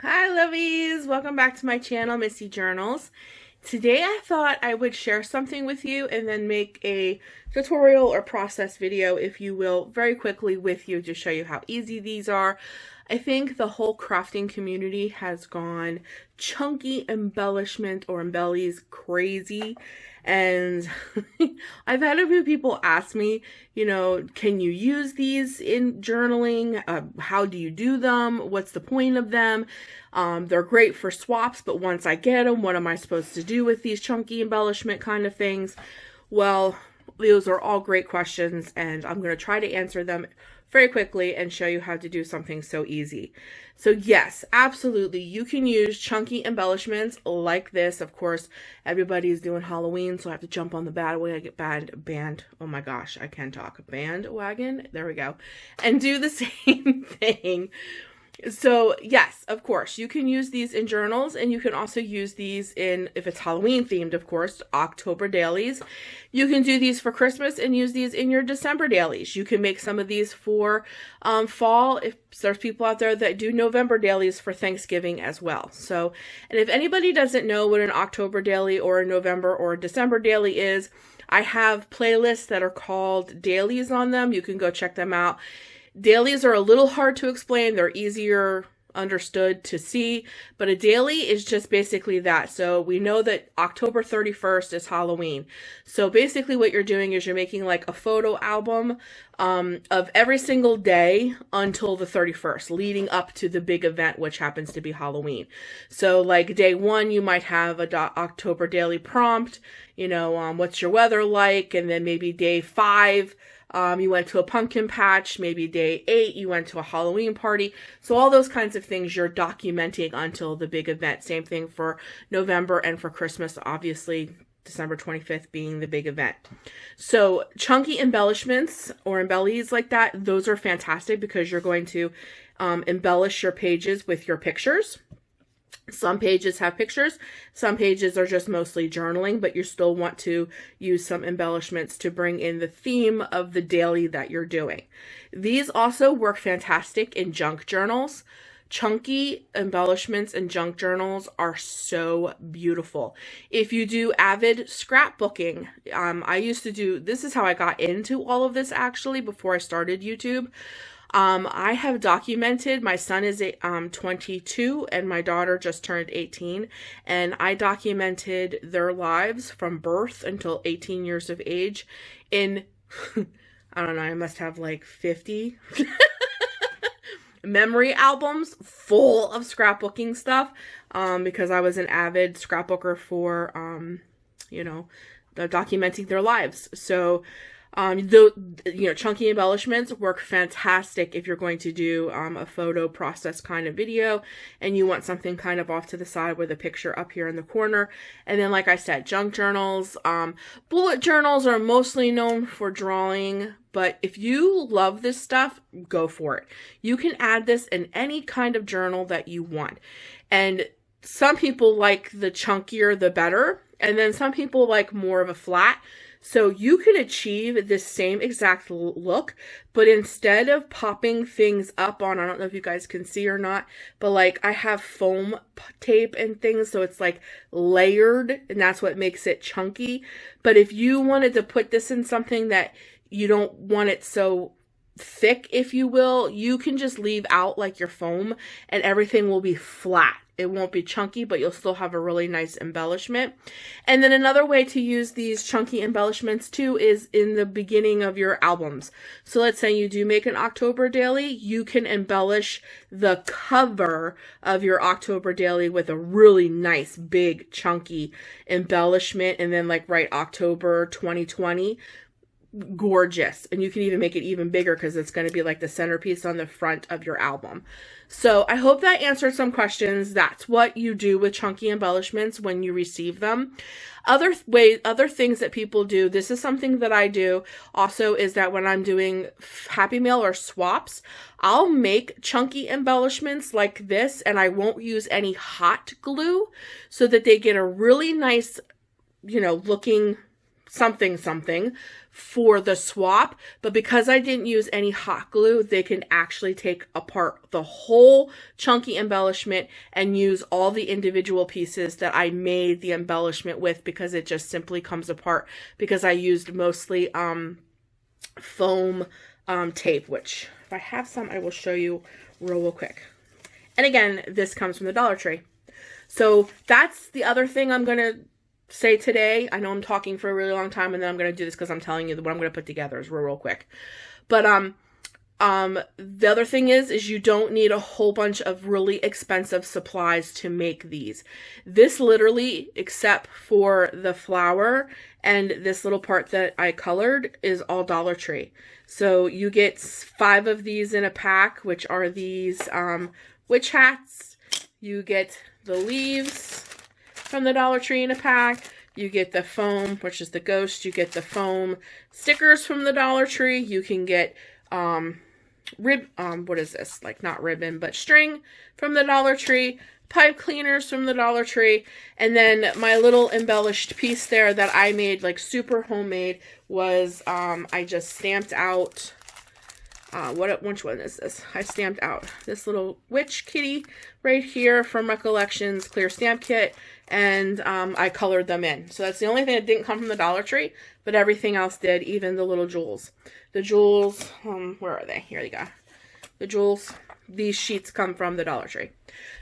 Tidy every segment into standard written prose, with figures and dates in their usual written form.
Hi lovies! Welcome back to my channel, Missy Journals. Today I thought I would share something with you and then make a tutorial or process video, if you will, very quickly with you to show you how easy these are. I think the whole crafting community has gone chunky embellishment or embellies crazy. And I've had a few people ask me, can you use these in journaling? How do you do them? What's the point of them? They're great for swaps, but once I get them, what am I supposed to do with these chunky embellishment kind of things? Well, those are all great questions, and I'm going to try to answer them very quickly and show you how to do something so easy. So yes, absolutely, you can use chunky embellishments like this. Of course, everybody's doing Halloween, so I have to jump on the bandwagon. Oh my gosh, I can talk. Bandwagon. There we go. And do the same thing. So yes, of course, you can use these in journals, and you can also use these in, if it's Halloween themed, of course, October dailies. You can do these for Christmas and use these in your December dailies. You can make some of these for fall, if there's people out there that do November dailies for Thanksgiving as well. So, and if anybody doesn't know what an October daily or a November or a December daily is, I have playlists that are called dailies on them. You can go check them out. Dailies are a little hard to explain. They're easier understood to see, but a daily is just basically that. So we know that October 31st is Halloween. So basically what you're doing is you're making like a photo album of every single day until the 31st, leading up to the big event, which happens to be Halloween. So like day one, you might have a October daily prompt, what's your weather like? And then maybe day 5, you went to a pumpkin patch. Maybe day 8, you went to a Halloween party. So all those kinds of things you're documenting until the big event. Same thing for November and for Christmas, obviously December 25th being the big event. So chunky embellishments or embellies like that, those are fantastic because you're going to embellish your pages with your pictures. Some pages have pictures, some pages are just mostly journaling, but you still want to use some embellishments to bring in the theme of the daily that you're doing. These also work fantastic in junk journals. Chunky embellishments and junk journals are so beautiful. If you do avid scrapbooking, I used to do, this is how I got into all of this actually before I started YouTube. I have documented, my son is 22 and my daughter just turned 18, and I documented their lives from birth until 18 years of age in, I don't know, I must have like 50 memory albums full of scrapbooking stuff, because I was an avid scrapbooker for, documenting their lives. So, chunky embellishments work fantastic if you're going to do a photo process kind of video and you want something kind of off to the side with a picture up here in the corner. And then, like I said, junk journals, bullet journals are mostly known for drawing, but if you love this stuff, go for it. You can add this in any kind of journal that you want. And some people like the chunkier, the better. And then some people like more of a flat. So you can achieve this same exact look, but instead of popping things up on, I don't know if you guys can see or not, but like I have foam tape and things, so it's like layered, and that's what makes it chunky. But if you wanted to put this in something that you don't want it so thick, if you will, you can just leave out like your foam and everything will be flat. It won't be chunky, but you'll still have a really nice embellishment. And then another way to use these chunky embellishments too is in the beginning of your albums. So let's say you do make an October daily, you can embellish the cover of your October daily with a really nice big chunky embellishment, and then like write October 2020. Gorgeous. And you can even make it even bigger because it's going to be like the centerpiece on the front of your album. So I hope that answered some questions. That's what you do with chunky embellishments when you receive them. Other things that people do, this is something that I do also, is that when I'm doing Happy Mail or swaps, I'll make chunky embellishments like this, and I won't use any hot glue so that they get a really nice, looking something something for the swap, but because I didn't use any hot glue, they can actually take apart the whole chunky embellishment and use all the individual pieces that I made the embellishment with, because it just simply comes apart, because I used mostly foam tape, which if I have some, I will show you real quick. And again, this comes from the Dollar Tree. So that's the other thing I'm going to say today. I know I'm talking for a really long time, and then I'm going to do this because I'm telling you what I'm going to put together is real quick. But the other thing is you don't need a whole bunch of really expensive supplies to make these. This literally, except for the flower and this little part that I colored, is all Dollar Tree. So you get 5 of these in a pack, which are these witch hats. You get the leaves from the Dollar Tree in a pack. You get the foam, which is the ghost. You get the foam stickers from the Dollar Tree. You can get what is this? Like, not ribbon, but string from the Dollar Tree. Pipe cleaners from the Dollar Tree. And then my little embellished piece there that I made, like super homemade, was I just stamped out which one is this? I stamped out this little witch kitty right here from Recollections Clear Stamp Kit, and I colored them in. So that's the only thing that didn't come from the Dollar Tree, but everything else did, even the little jewels. The jewels, where are they? Here you go. The jewels, these sheets come from the Dollar Tree.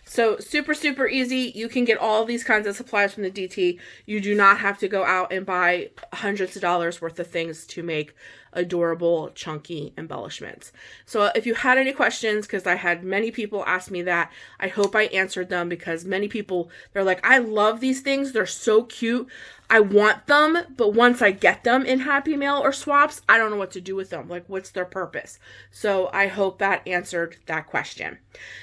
So super, super easy. You can get all these kinds of supplies from the DT. You do not have to go out and buy hundreds of dollars worth of things to make adorable, chunky embellishments. So if you had any questions, because I had many people ask me that, I hope I answered them, because many people, they're like, I love these things. They're so cute. I want them, but once I get them in Happy Mail or swaps, I don't know what to do with them. Like, what's their purpose? So I hope that answered that question.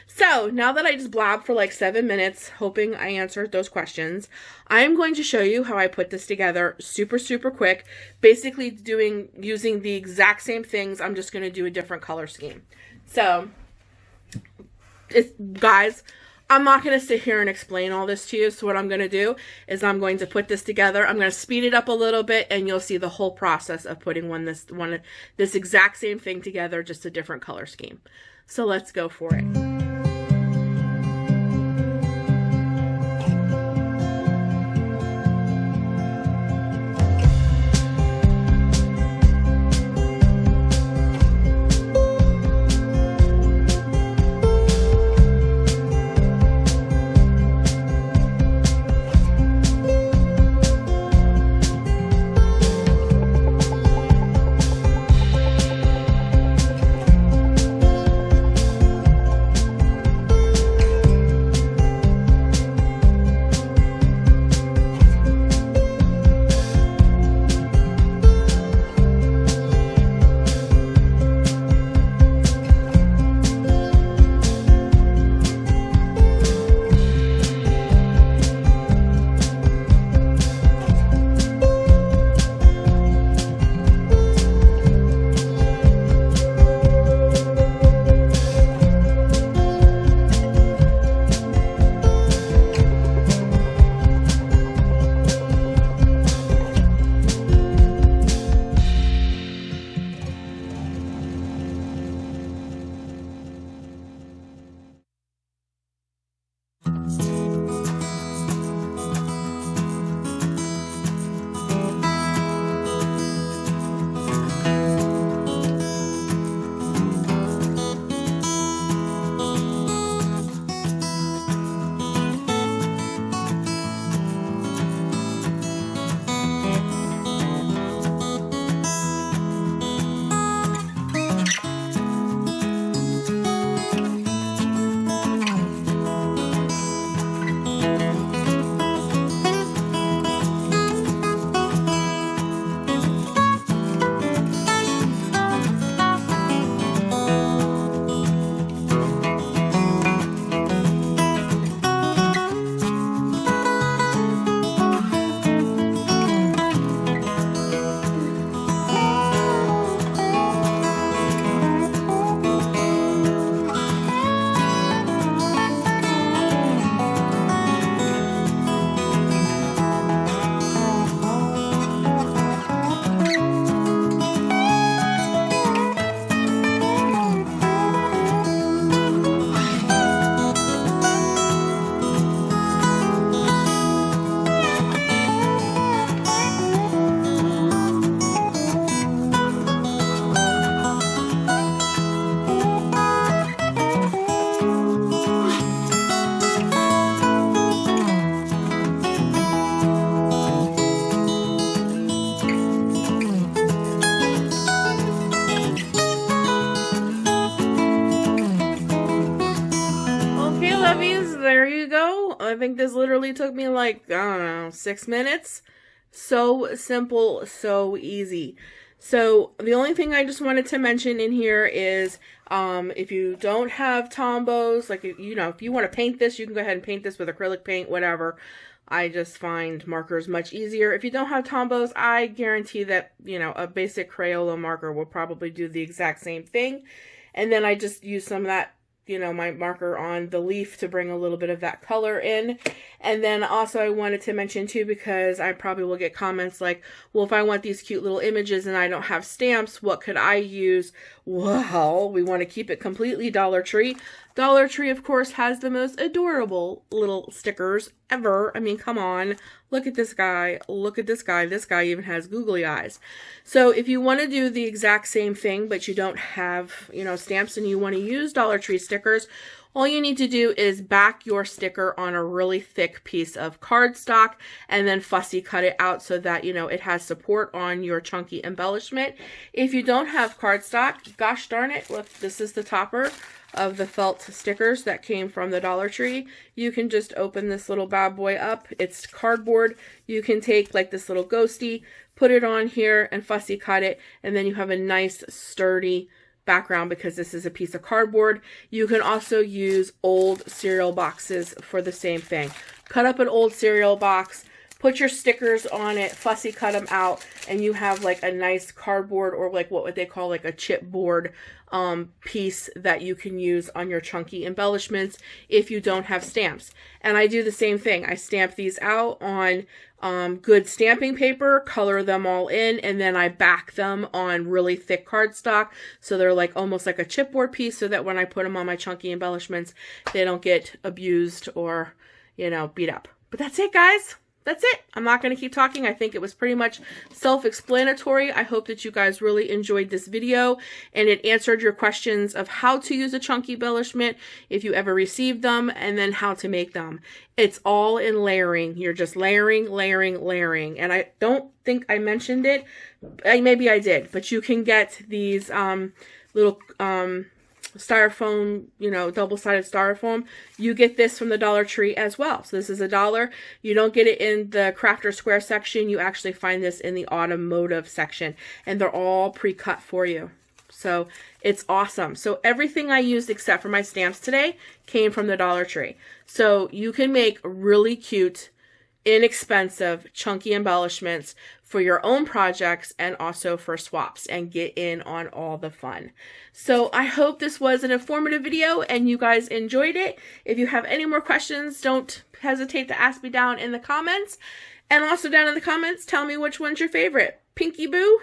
So now that I just blabbed for like 7 minutes, hoping I answered those questions, I am going to show you how I put this together super, super quick. Basically using the exact same things. I'm just going to do a different color scheme. So, guys, I'm not going to sit here and explain all this to you. So what I'm going to do is I'm going to put this together. I'm going to speed it up a little bit, and you'll see the whole process of putting this exact same thing together, just a different color scheme. So let's go for it. Subbies, there you go. I think this literally took me like, I don't know, 6 minutes. So simple, so easy. So the only thing I just wanted to mention in here is if you don't have Tombows, like, you know, if you want to paint this, you can go ahead and paint this with acrylic paint, whatever. I just find markers much easier. If you don't have Tombows, I guarantee that, you know, a basic Crayola marker will probably do the exact same thing. And then I just use some of that, you know, my marker on the leaf to bring a little bit of that color in. And then also I wanted to mention too, because I probably will get comments like, well, if I want these cute little images and I don't have stamps, what could I use? Well, we want to keep it completely Dollar Tree. Dollar Tree, of course, has the most adorable little stickers ever. I mean, come on. Look at this guy. Look at this guy. This guy even has googly eyes. So if you want to do the exact same thing, but you don't have, you know, stamps and you want to use Dollar Tree stickers, all you need to do is back your sticker on a really thick piece of cardstock and then fussy cut it out so that, you know, it has support on your chunky embellishment. If you don't have cardstock, gosh darn it, look, this is the topper of the felt stickers that came from the Dollar Tree. You can just open this little bad boy up. It's cardboard. You can take like this little ghosty, put it on here and fussy cut it, and then you have a nice sturdy background because this is a piece of cardboard. You can also use old cereal boxes for the same thing. Cut up an old cereal box, put your stickers on it, fussy cut them out, and you have like a nice cardboard, or like what would they call like a chipboard piece that you can use on your chunky embellishments if you don't have stamps. And I do the same thing. I stamp these out on good stamping paper, color them all in, and then I back them on really thick cardstock so they're like almost like a chipboard piece, so that when I put them on my chunky embellishments, they don't get abused or, you know, beat up. But that's it, guys. That's it. I'm not going to keep talking. I think it was pretty much self-explanatory. I hope that you guys really enjoyed this video and it answered your questions of how to use a chunky embellishment if you ever received them, and then how to make them. It's all in layering. You're just layering, layering, layering. And I don't think I mentioned it. Maybe I did, but you can get these little styrofoam, you know, double-sided styrofoam. You get this from the Dollar Tree as well. So this is $1. You don't get it in the Crafter Square section. You actually find this in the automotive section, and they're all pre-cut for you. So it's awesome. So everything I used except for my stamps today came from the Dollar Tree. So you can make really cute, inexpensive, chunky embellishments for your own projects and also for swaps, and get in on all the fun. So I hope this was an informative video and you guys enjoyed it. If you have any more questions, don't hesitate to ask me down in the comments. And also down in the comments, tell me which one's your favorite, Pinky Boo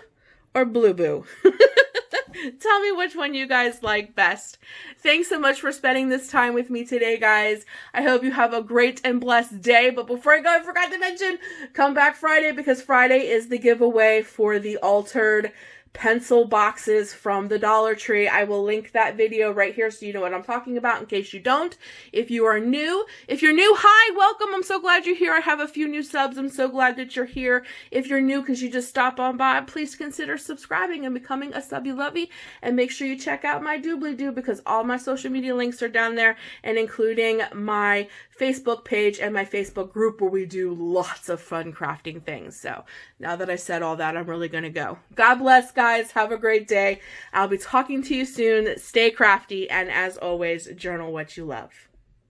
or Blue Boo. Tell me which one you guys like best. Thanks so much for spending this time with me today, guys. I hope you have a great and blessed day. But before I go, I forgot to mention, come back Friday, because Friday is the giveaway for the altered pencil boxes from the Dollar Tree. I will link that video right here so you know what I'm talking about in case you don't. If you're new, hi, welcome. I'm so glad you're here. I have a few new subs. I'm so glad that you're here. If you're new because you just stopped on by, please consider subscribing and becoming a Subby Lovey, and make sure you check out my doobly-doo, because all my social media links are down there, and including my Facebook page and my Facebook group where we do lots of fun crafting things. So now that I said all that, I'm really going to go. God bless, guys. Have a great day. I'll be talking to you soon. Stay crafty, and as always, journal what you love.